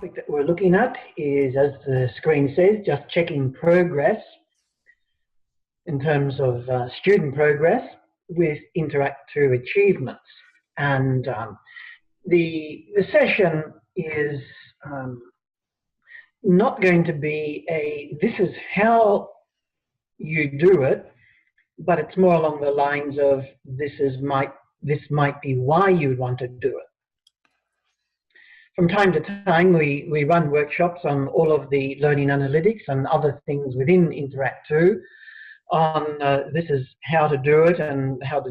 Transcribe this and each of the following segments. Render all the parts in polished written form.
topic that we're looking at is, as the screen says, just checking progress in terms of student progress with Interact 2 achievements. And the session is not going to be a this is how you do it, but it's more along the lines of this might be why you would want to do it. From time to time, we run workshops on all of the learning analytics and other things within Interact 2 on this is how to do it and how to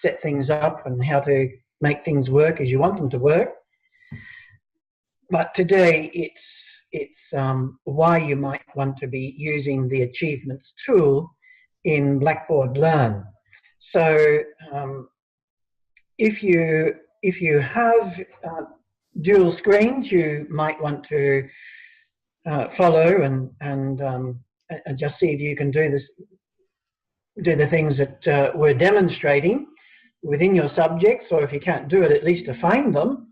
set things up and how to make things work as you want them to work. But today it's why you might want to be using the achievements tool in Blackboard Learn. So if you have dual screens, you might want to follow and just see if you can do the things that we're demonstrating within your subjects, or if you can't do it, at least to find them,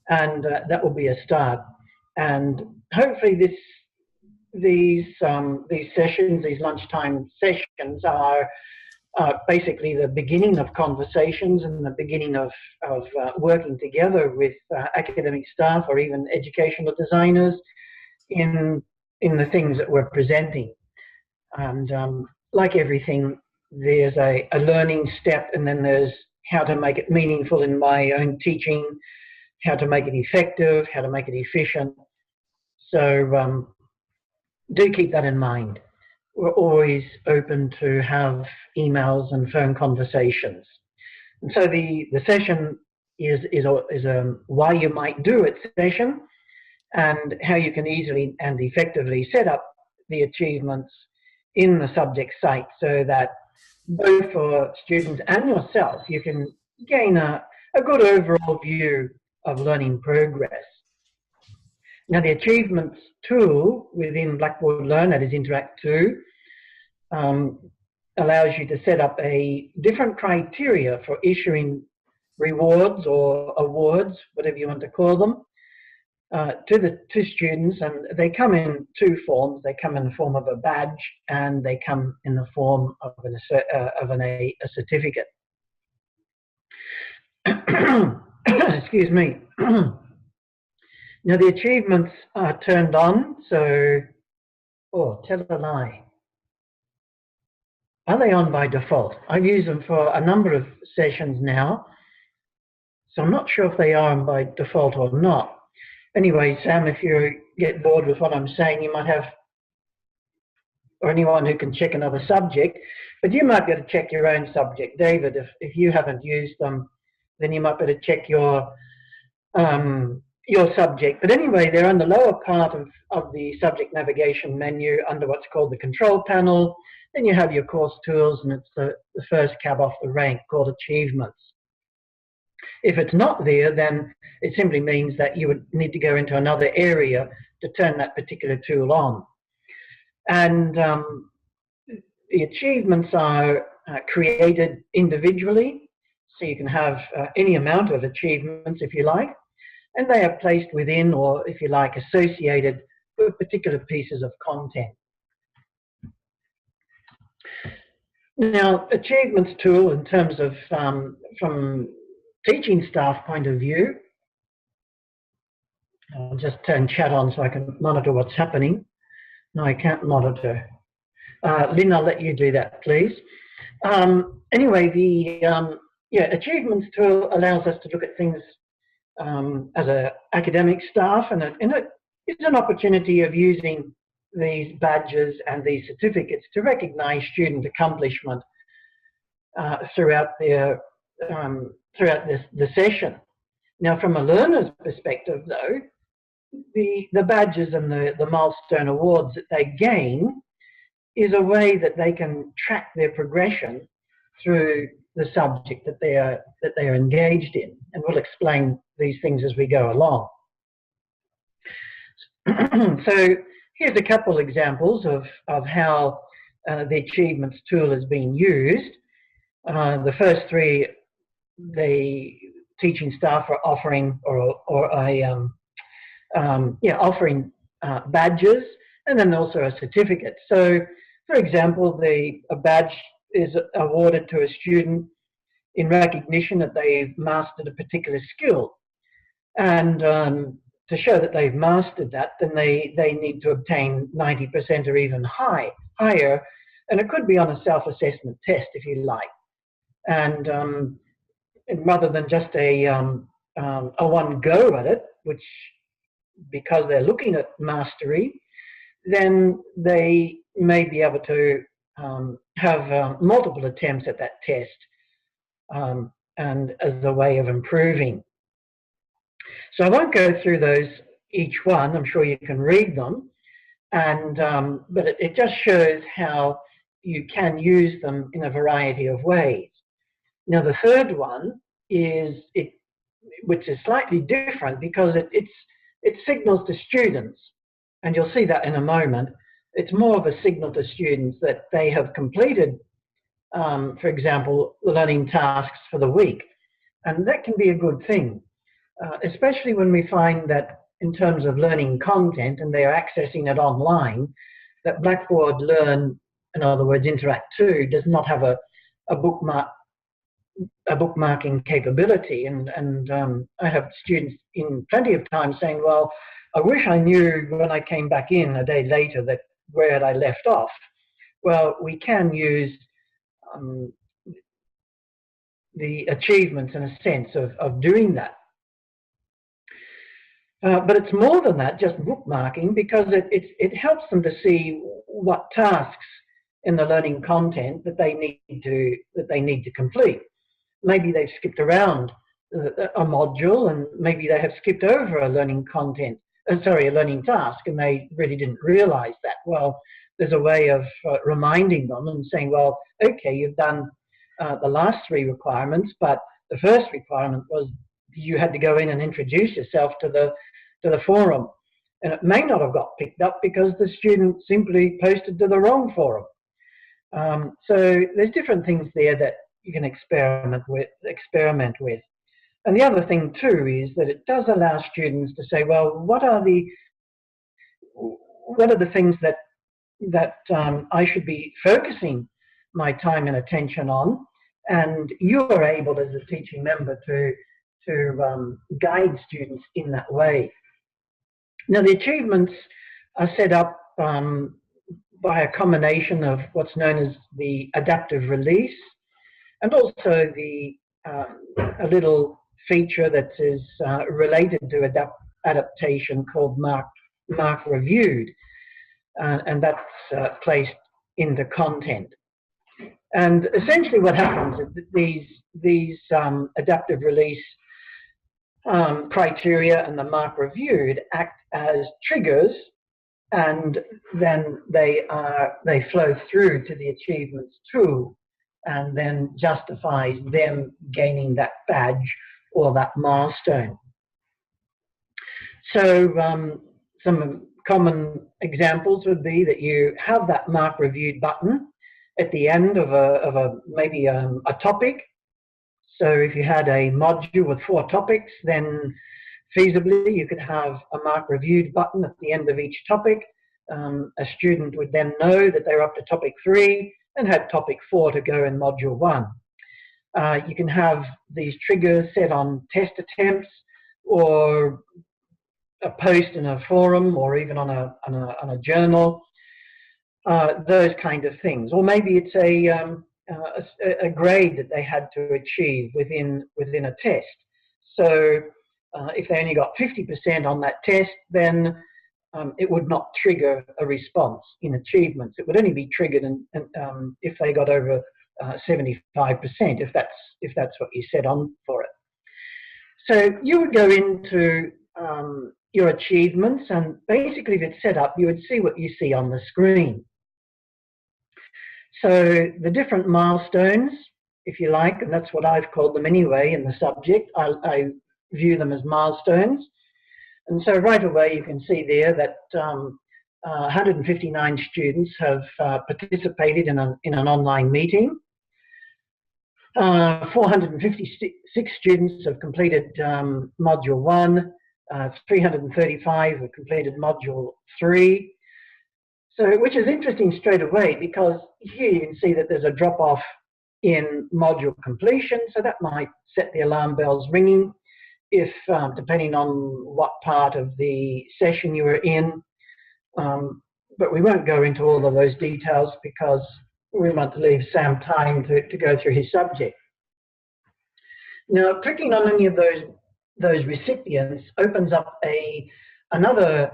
and that will be a start. And hopefully these sessions, these lunchtime sessions, are basically the beginning of conversations and the beginning of working together with academic staff or even educational designers in the things that we're presenting. And like everything, there's a learning step, and then there's how to make it meaningful in my own teaching, how to make it effective, how to make it efficient. So do keep that in mind. We're always open to have emails and phone conversations. And so the session is a why you might do it session, and how you can easily and effectively set up the achievements in the subject site so that both for students and yourself, you can gain a good overall view of learning progress. Now, the achievements tool within Blackboard Learn, that is Interact 2, allows you to set up a different criteria for issuing rewards or awards, whatever you want to call them, to students, and they come in two forms. They come in the form of a badge, and they come in the form of a certificate. Excuse me. Now the achievements are turned on, so, oh, tell a lie. Are they on by default? I've used them for a number of sessions now, so I'm not sure if they are on by default or not. Anyway, Sam, if you get bored with what I'm saying, you might have, or anyone who can check another subject, but you might be able to check your own subject. David, if you haven't used them, then you might be able to check your subject. But anyway, they're on the lower part of the subject navigation menu under what's called the control panel. Then you have your course tools, and it's the first cab off the rank called achievements. If it's not there, then it simply means that you would need to go into another area to turn that particular tool on. And the achievements are created individually, so you can have any amount of achievements if you like, and they are placed within, or if you like, associated with particular pieces of content. Now, achievements tool, in terms of from teaching staff point of view, I'll just turn chat on so I can monitor what's happening. No, I can't monitor. Lynn, I'll let you do that, please. Anyway, the achievements tool allows us to look at things as an academic staff, and it's an opportunity of using these badges and these certificates to recognise student accomplishment throughout the session. Now, from a learner's perspective, though, the badges and the milestone awards that they gain is a way that they can track their progression through the subject that they are engaged in, and we'll explain these things as we go along. So here's a couple examples of how the achievements tool is being used. The first three, the teaching staff are offering, or offering badges and then also a certificate. So, for example, a badge is awarded to a student in recognition that they've mastered a particular skill. And to show that they've mastered that, then they need to obtain 90% or even higher. And it could be on a self-assessment test, if you like. And rather than just a one go at it, which because they're looking at mastery, then they may be able to have multiple attempts at that test, and as a way of improving. So I won't go through those each one. I'm sure you can read them, and but it just shows how you can use them in a variety of ways. Now the third one is which is slightly different because it signals to students, and you'll see that in a moment. It's more of a signal to students that they have completed, for example, the learning tasks for the week, and that can be a good thing, especially when we find that in terms of learning content and they are accessing it online, that Blackboard Learn, in other words Interact 2, does not have a bookmarking capability, and I have students in plenty of times saying, well, I wish I knew when I came back in a day later that where had I left off. Well, we can use the achievements in a sense of doing that. But it's more than that, just bookmarking, because it helps them to see what tasks in the learning content that they need to complete. Maybe they've skipped around a module, and maybe they have skipped over a learning task, and they really didn't realize that. Well, there's a way of reminding them and saying, well, okay, you've done the last 3 requirements, but the first requirement was you had to go in and introduce yourself to the forum, and it may not have got picked up because the student simply posted to the wrong forum. So there's different things there that you can experiment with. And the other thing too is that it does allow students to say, well, what are the things that I should be focusing my time and attention on, and you are able as a teaching member to guide students in that way. Now the achievements are set up by a combination of what's known as the adaptive release, and also a little feature that is related to adaptation called mark reviewed, and that's placed into content. And essentially what happens is that these adaptive release criteria and the mark reviewed act as triggers, and then they flow through to the achievements tool, and then justifies them gaining that badge or that milestone. So some common examples would be that you have that mark reviewed button at the end of maybe a topic. So if you had a module with 4 topics, then feasibly you could have a mark reviewed button at the end of each topic. A student would then know that they're up to topic 3 and had topic 4 to go in module 1. You can have these triggers set on test attempts, or a post in a forum, or even on a journal, those kind of things. Or maybe it's a grade that they had to achieve within a test. So if they only got 50% on that test, then it would not trigger a response in achievements. It would only be triggered if they got over 75%, if that's what you set on for it. So you would go into your achievements, and basically if it's set up, you would see what you see on the screen. So the different milestones, if you like, and that's what I've called them anyway in the subject, I view them as milestones. And so right away you can see there that 159 students have participated in an online meeting. 456 students have completed module 1. 335 have completed module 3. So, which is interesting straight away, because here you can see that there's a drop-off in module completion, so that might set the alarm bells ringing if, depending on what part of the session you were in. But we won't go into all of those details because we want to leave Sam time to go through his subject. Now, clicking on any of those recipients opens up another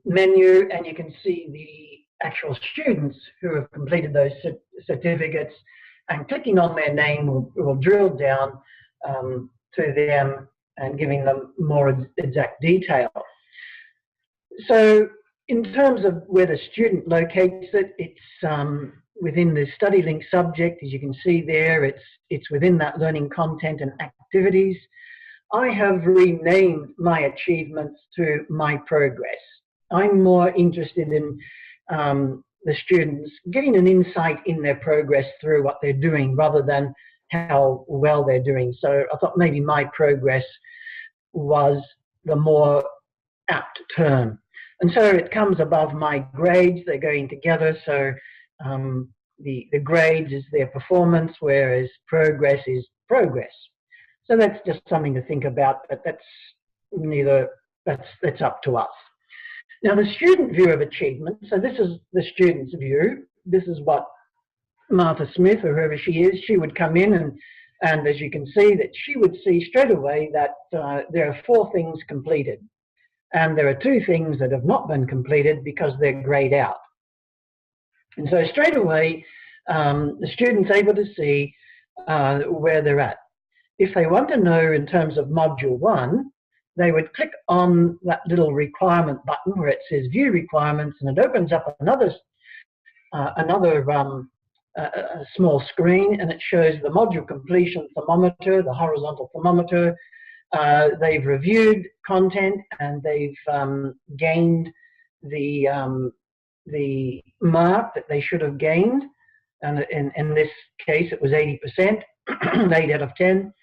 menu, and you can see the actual students who have completed those certificates, and clicking on their name will drill down to them and giving them more exact detail. So in terms of where the student locates it, it's within the study link subject. As you can see there, it's within that learning content and activities. I have renamed my achievements to my progress. I'm more interested in the students getting an insight in their progress through what they're doing rather than how well they're doing. So I thought maybe my progress was the more apt term. And so it comes above my grades. They're going together. So the grades is their performance, whereas progress is progress. So that's just something to think about, but that's up to us. Now, the student view of achievement, so this is the student's view. This is what Martha Smith, or whoever she is, she would come in and as you can see, that she would see straight away that there are 4 things completed. And there are 2 things that have not been completed because they're grayed out. And so straight away, the student's able to see where they're at. If they want to know in terms of module 1, they would click on that little requirement button where it says view requirements, and it opens up another small screen, and it shows the module completion thermometer, the horizontal thermometer. They've reviewed content, and they've gained the mark that they should have gained, and in this case it was 80%, 8 out of 10.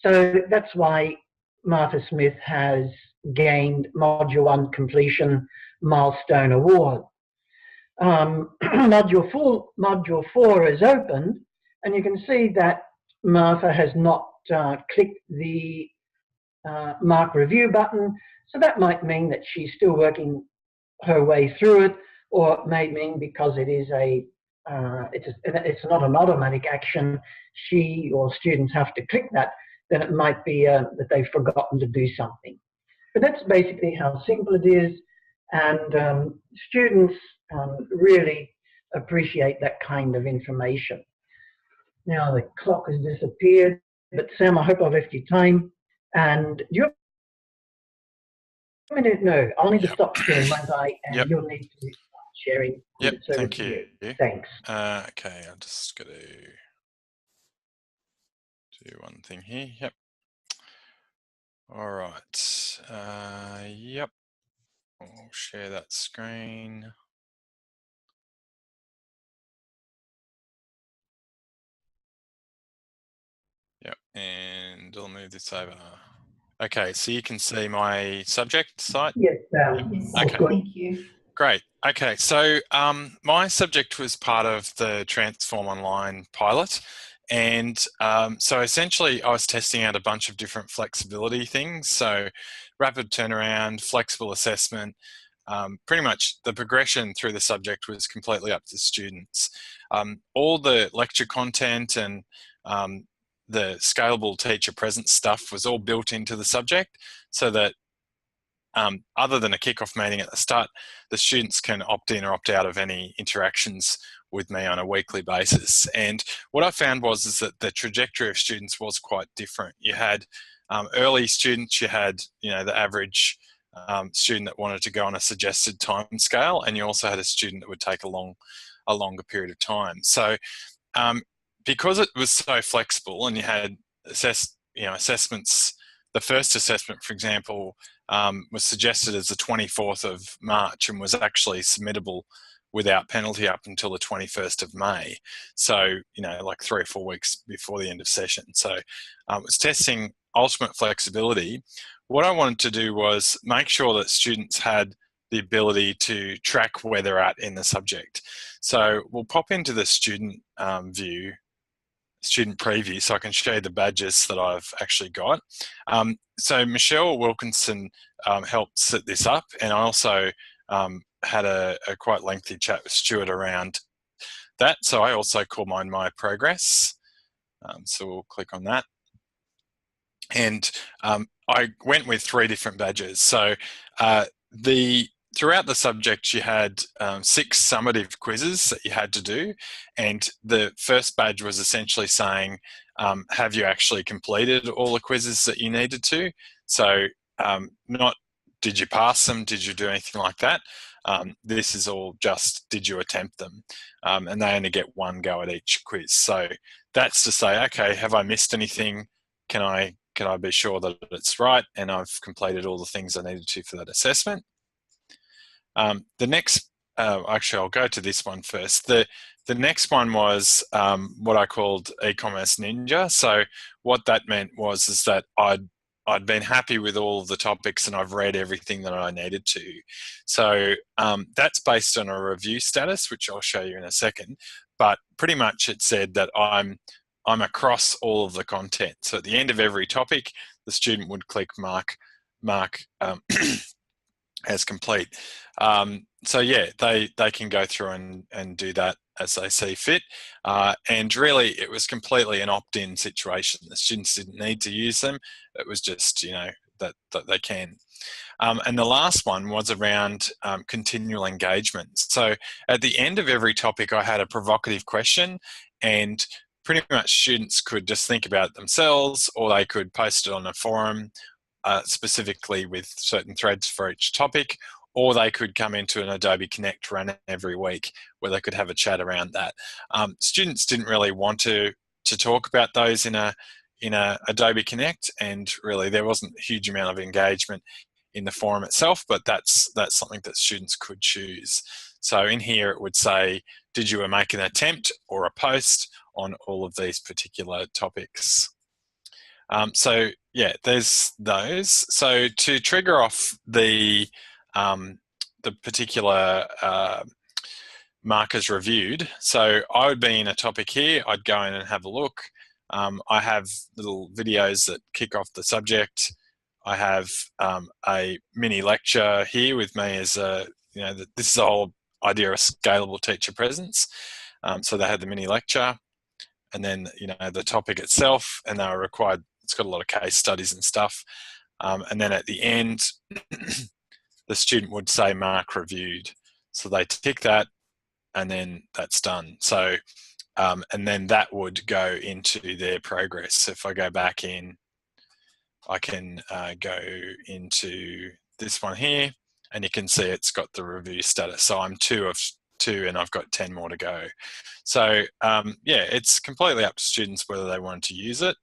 So that's why Martha Smith has gained Module 1 completion milestone award. Module 4 is opened, and you can see that Martha has not clicked the mark review button, so that might mean that she's still working her way through it, or it may mean because it is it's not an automatic action, she or students have to click that, then it might be that they've forgotten to do something. But that's basically how simple it is, and students really appreciate that kind of information. Now the clock has disappeared, but Sam, I hope I left you time. And you're no, I'll need to stop sharing, won't I? And you'll need to start sharing. Yep, thank you. Thanks. Okay, I'm just going to do one thing here. Yep. All right. Yep. I'll share that screen. Yep, and I'll move this over. Okay, so you can see my subject site? Yes, okay. Thank you. Great. Okay, so my subject was part of the Transform Online pilot. And so essentially I was testing out a bunch of different flexibility things. So rapid turnaround, flexible assessment, pretty much the progression through the subject was completely up to students. All the lecture content and the scalable teacher presence stuff was all built into the subject, so that other than a kickoff meeting at the start, the students can opt in or opt out of any interactions with me on a weekly basis. And what I found was that the trajectory of students was quite different. You had early students, you had the average student that wanted to go on a suggested time scale, and you also had a student that would take a longer period of time. So because it was so flexible, and you had assessments, the first assessment, for example, was suggested as the 24th of March and was actually submittable without penalty up until the 21st of May. So, like 3 or 4 weeks before the end of session. So it was testing ultimate flexibility, what I wanted to do was make sure that students had the ability to track where they're at in the subject. So we'll pop into the student view, student preview, so I can show you the badges that I've actually got. So Michelle Wilkinson helped set this up, and I also had a quite lengthy chat with Stuart around that. So I also call mine My Progress. So we'll click on that. And I went with 3 different badges. So throughout the subject, you had 6 summative quizzes that you had to do. And the first badge was essentially saying, have you actually completed all the quizzes that you needed to? So not did you pass them, did you do anything like that? This is all just, did you attempt them? And they only get 1 go at each quiz. So that's to say, okay, have I missed anything? Can I be sure that it's right and I've completed all the things I needed to for that assessment? The next, actually I'll go to this one first. The next one was what I called e-commerce ninja. So what that meant was that I'd been happy with all of the topics and I've read everything that I needed to. So that's based on a review status, which I'll show you in a second. But pretty much it said that I'm across all of the content. So at the end of every topic, the student would click mark as complete. So yeah, they can go through and do that as they see fit. And really, it was completely an opt-in situation. The students didn't need to use them. It was just, that they can. And the last one was around continual engagement. So at the end of every topic, I had a provocative question, and pretty much students could just think about it themselves, or they could post it on a forum, specifically with certain threads for each topic, or they could come into an Adobe Connect run every week where they could have a chat around that. Students didn't really want to talk about those in a Adobe Connect, and really there wasn't a huge amount of engagement in the forum itself, but that's something that students could choose. So in here it would say, did you make an attempt or a post on all of these particular topics? So yeah, there's those. So to trigger off the particular markers reviewed, so I would be in a topic here, I'd go in and have a look. I have little videos that kick off the subject. I have a mini lecture here with me as this is the whole idea of scalable teacher presence. So they had the mini lecture, and then the topic itself, and they were required. It's got a lot of case studies and stuff, and then at the end, the student would say mark reviewed. So they tick that, and then that's done. So and then that would go into their progress. So if I go back in, I can go into this one here, and you can see it's got the review status. So I'm 2 of 2, and I've got 10 more to go. So yeah, it's completely up to students whether they want to use it.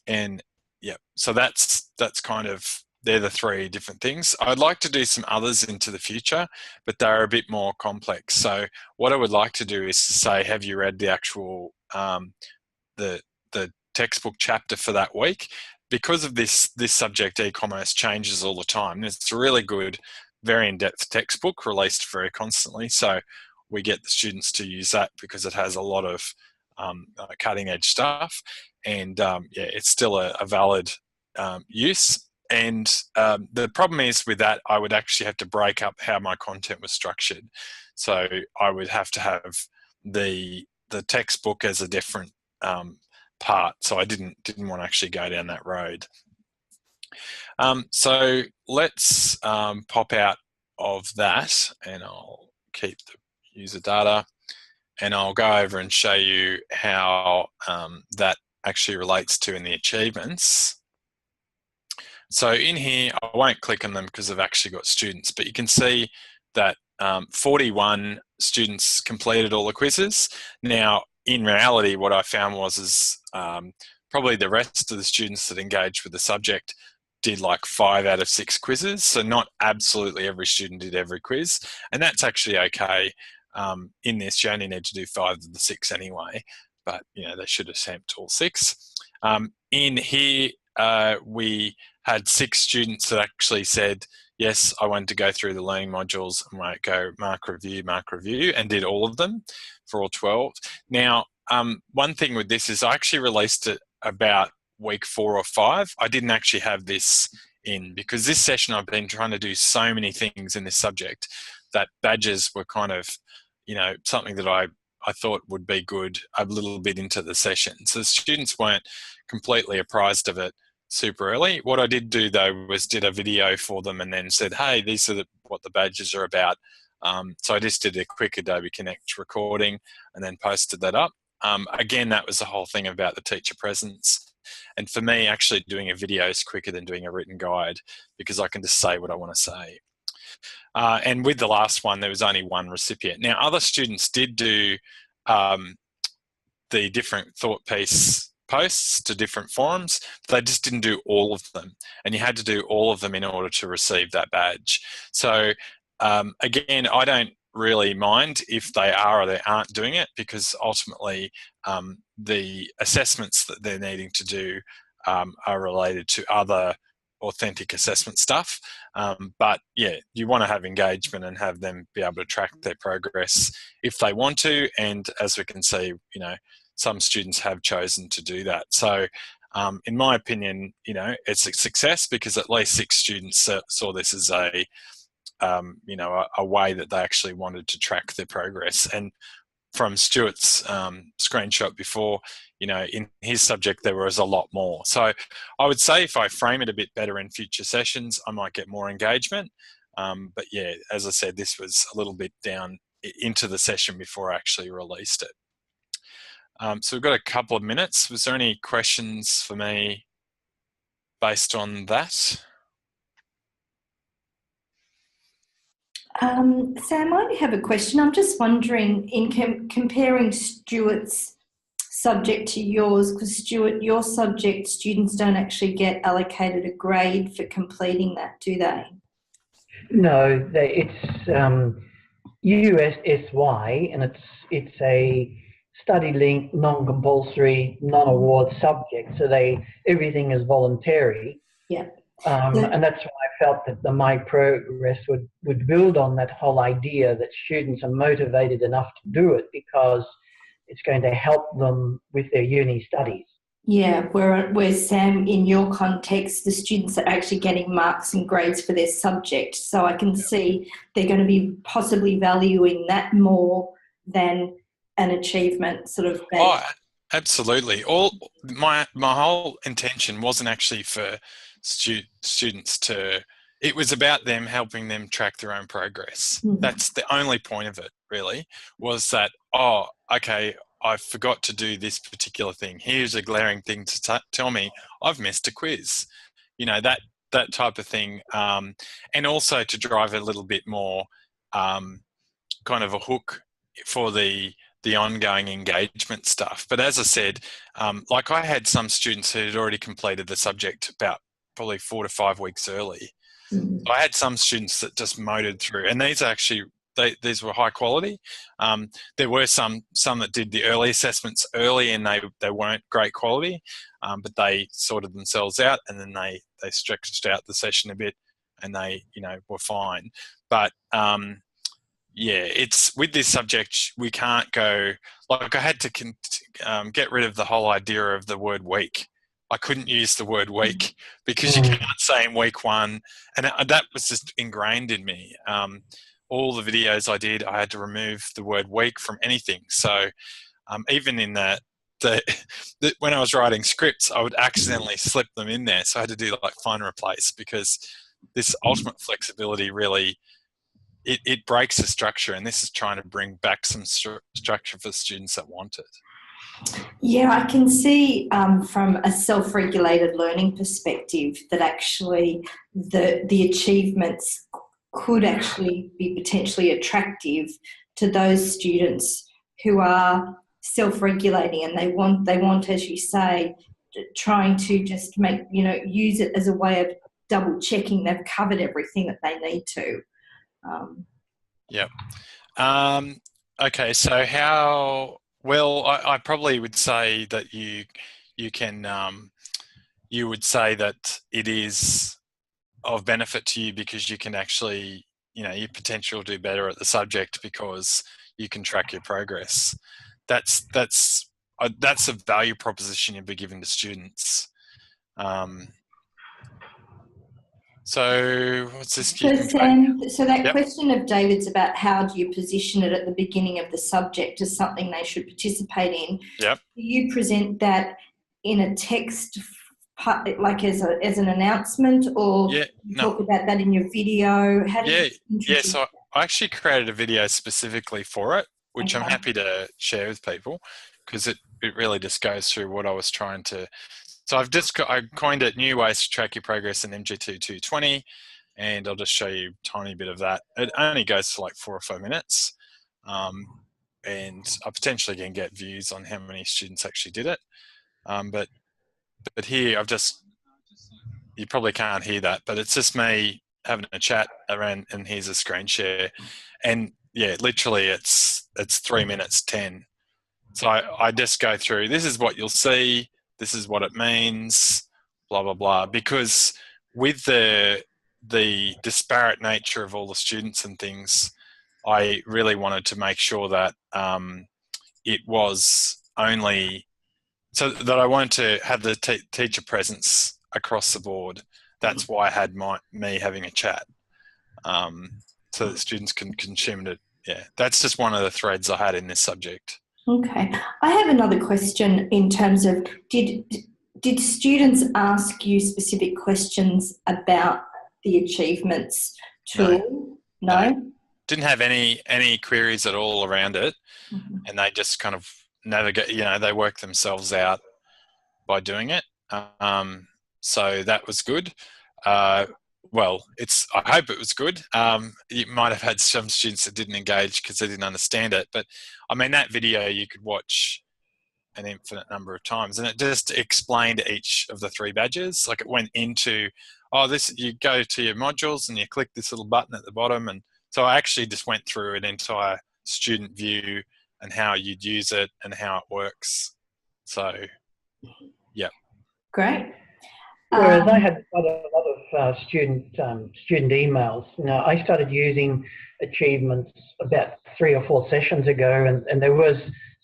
And yeah, so that's kind of, they're the 3 different things. I'd like to do some others into the future, but they're a bit more complex. So what I would like to do is to say, have you read the actual the textbook chapter for that week? Because of this subject, e-commerce changes all the time. It's a really good, very in-depth textbook released very constantly. So we get the students to use that because it has a lot of cutting-edge stuff, and yeah, it's still a valid use. And the problem is with that, I would actually have to break up how my content was structured. So I would have to have the textbook as a different part. So I didn't want to actually go down that road. So let's pop out of that, and I'll keep the user data, and I'll go over and show you how that actually relates to in the achievements. So in here, I won't click on them because I've actually got students, but you can see that 41 students completed all the quizzes. Now, in reality, what I found was probably the rest of the students that engaged with the subject did like 5 out of 6 quizzes. So not absolutely every student did every quiz. And that's actually okay. In this, you only need to do 5 of the 6 anyway, but they should attempt all 6. in here, we had 6 students that actually said, yes, I wanted to go through the learning modules and might go mark review, and did all of them for all 12. Now, one thing with this is I actually released it about week 4 or 5. I didn't actually have this in because this session I've been trying to do so many things in this subject that badges were kind of, something that I thought would be good a little bit into the session. So the students weren't completely apprised of it super early. What I did do though was did a video for them and then said, hey, these are what the badges are about. So I just did a quick Adobe Connect recording and then posted that up. Again, that was the whole thing about the teacher presence. And for me, actually doing a video is quicker than doing a written guide because I can just say what I want to say. And with the last one, there was only one recipient. Now, other students did do the different thought piece posts to different forums, but they just didn't do all of them. And you had to do all of them in order to receive that badge. So again, I don't really mind if they are or they aren't doing it because ultimately the assessments that they're needing to do are related to other authentic assessment stuff. But yeah, you want to have engagement and have them be able to track their progress if they want to. And as we can see, some students have chosen to do that. So in my opinion, it's a success because at least 6 students saw this as a way that they actually wanted to track their progress. And from Stuart's screenshot before, in his subject, there was a lot more. So I would say if I frame it a bit better in future sessions, I might get more engagement. But yeah, as I said, this was a little bit down into the session before I actually released it. So we've got a couple of minutes. Was there any questions for me based on that? Sam, I have a question. I'm just wondering, in comparing Stuart's subject to yours, because Stuart, your subject, students don't actually get allocated a grade for completing that, do they? No, it's USSY, and it's a study link, non-compulsory, non-award subject. So everything is voluntary. Yeah. And that's why I felt that the My Progress would build on that whole idea that students are motivated enough to do it because it's going to help them with their uni studies. Yeah, where Sam, in your context, the students are actually getting marks and grades for their subject. So I can see they're going to be possibly valuing that more than an achievement sort of based. Oh, absolutely. My whole intention wasn't actually for students to, it was about them helping them track their own progress. Mm-hmm. That's the only point of it, really, was that, oh, okay, I forgot to do this particular thing. Here's a glaring thing to tell me I've missed a quiz. That type of thing. And also to drive a little bit more kind of a hook for the ongoing engagement stuff. But as I said, like I had some students who had already completed the subject about probably 4 to 5 weeks early. Mm-hmm. I had some students that just motored through, and these actually, these were high quality. There were some that did the early assessments early and they weren't great quality, but they sorted themselves out and then they stretched out the session a bit and they, were fine. But yeah, it's with this subject, we can't go, like I had to get rid of the whole idea of the word week. I couldn't use the word week because you can't say in week 1, and that was just ingrained in me. All the videos I did, I had to remove the word week from anything. So even in when I was writing scripts, I would accidentally slip them in there. So I had to do like find and replace because this ultimate flexibility really, it breaks the structure, and this is trying to bring back some structure for students that want it. Yeah, I can see from a self-regulated learning perspective that actually the achievements could actually be potentially attractive to those students who are self-regulating, and they want, as you say, trying to just use it as a way of double checking they've covered everything that they need to. Yep. Okay, so how well I probably would say that you can you would say that it is of benefit to you because you can actually, your potential to do better at the subject because you can track your progress. That's a value proposition you'd be giving to students. So what's this? So Sam, so that Yep. question of David's about how do you position it at the beginning of the subject as something they should participate in. Yep. Do you present that in a text, like as an announcement, or talk about that in your video? How do you introduce So I actually created a video specifically for it, which I'm happy to share with people because it really just goes through what I was trying to. So I coined it New Ways to Track Your Progress in MG2 220, and I'll just show you a tiny bit of that. It only goes for like 4 or 5 minutes, and I potentially can get views on how many students actually did it. But here you probably can't hear that, but it's just me having a chat around, and here's a screen share, and yeah, literally it's 3 minutes 10. So I just go through, this is what you'll see, this is what it means, blah, blah, blah. Because with the disparate nature of all the students and things, I really wanted to make sure that it was only, so that I wanted to have the teacher presence across the board. That's why I had me having a chat, so that students can consume it. Yeah, that's just one of the threads I had in this subject. Okay. I have another question in terms of, did students ask you specific questions about the achievements tool? No? Didn't have any queries at all around it. Mm-hmm. And they just kind of navigate, they work themselves out by doing it. So that was good. Well, I hope it was good. You might have had some students that didn't engage because they didn't understand it. But I mean, that video you could watch an infinite number of times, and it just explained each of the 3 badges. Like it went into, you go to your modules and you click this little button at the bottom. And so I actually just went through an entire student view and how you'd use it and how it works. So, yeah. Great. Whereas I had quite a lot of student emails. I started using achievements about 3 or 4 sessions ago, and there was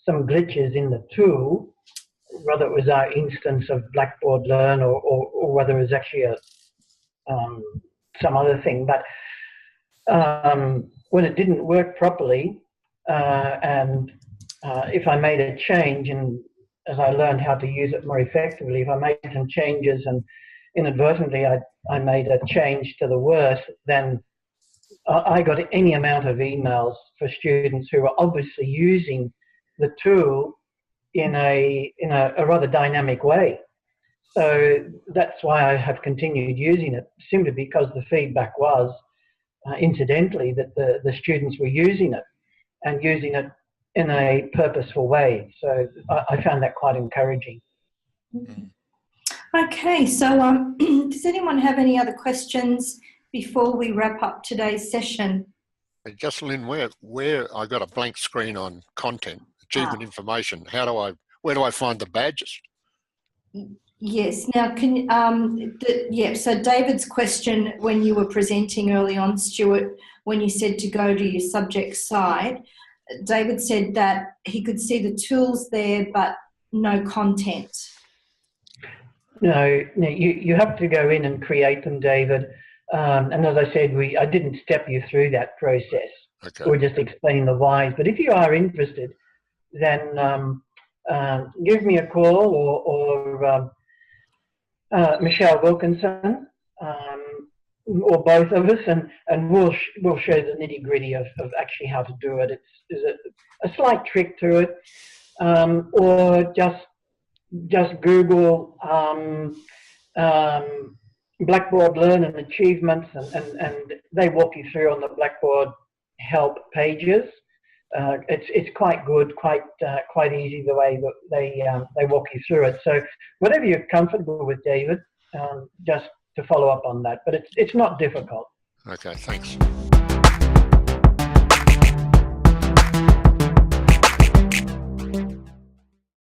some glitches in the tool, whether it was our instance of Blackboard Learn or whether it was actually some other thing. But when it didn't work properly, and if I made a change, and as I learned how to use it more effectively, if I made some changes and inadvertently I made a change to the worse, then I got any amount of emails for students who were obviously using the tool in a rather dynamic way. So that's why I have continued using it, simply because the feedback was, incidentally, that the students were using it and using it in a purposeful way. So I found that quite encouraging. Okay, so does anyone have any other questions before we wrap up today's session? Hey, Jocelyn, where I got a blank screen on content, achievement information, where do I find the badges? Yes, now so David's question when you were presenting early on, Stuart, when you said to go to your subject side, David said that he could see the tools there but no content. No, you have to go in and create them, David. And as I said, I didn't step you through that process. Okay. Or just explain the whys. But if you are interested, then give me a call or Michelle Wilkinson, or both of us, and we'll show the nitty gritty of actually how to do it. There's a slight trick to it, or just Google Blackboard Learn and Achievements, and they walk you through on the Blackboard help pages. It's quite good, quite easy the way that they walk you through it. So whatever you're comfortable with, David, just to follow up on that. But it's not difficult. Okay, thanks.